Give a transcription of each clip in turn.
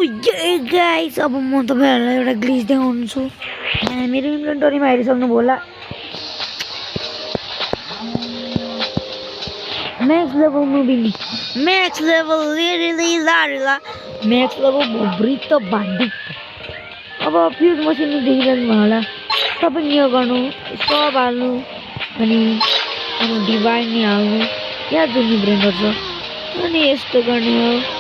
guys अब म तपाईहरुलाई एउटा ग्लिच देखाउँछु मेरो इन्भेन्टरीमा हेरिसक्नुभयो होला मैक्स लेभल मुभी मैक्स लेभल लिरिली लारिला मैक्स लेभल भुब्रित बान्डिक अब फ्युज मसिन देखिरहनु भयो होला तपाईं यो गर्नु सब हाल्नु अनि डिभाइन नि हाल्नु या जुनी ब्रेन्डर छ अनि यस्तो गर्ने हो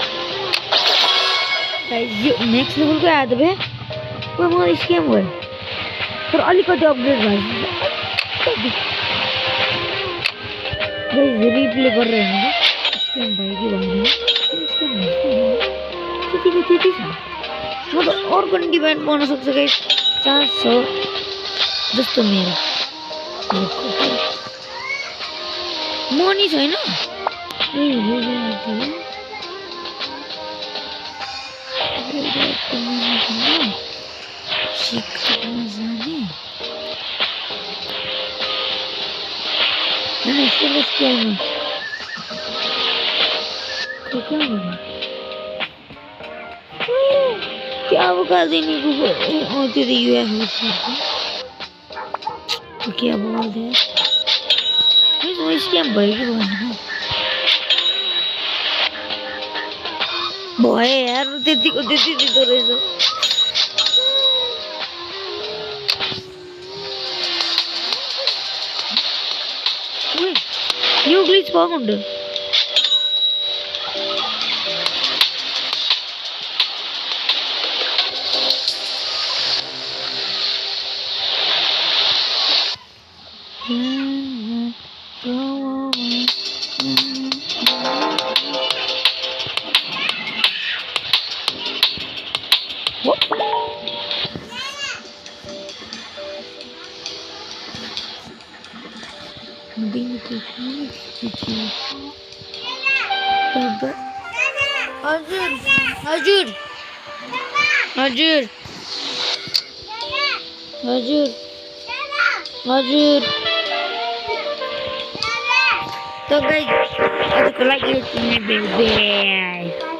गाइस यो नेक्स्ट लेभलको आयो बे को म स्क्याम भयो तर अलिकति अपग्रेड भयो गाइस रिप्ले गरेर हेर्नु स्क्याम भयो कि भएन स्क्याम भयो त्यति छ म त अर्को डिभाइन पाउन सक्छ गाइस चान्स छ जस्तो मेरो मनी छैन सिक्रेटमा जाने सेलेस्टियलमा क्या अब काल्दिनी त्यो त युएस क्या बोल्दै स्क्याम भयो कि भएन भयो यार त्यतिको त्यति दिँदो रहेछ यो ग्लिच बागुंड हजुर हजुर हजुर हजुर हजुर तो गाइस आजको लागि यति नै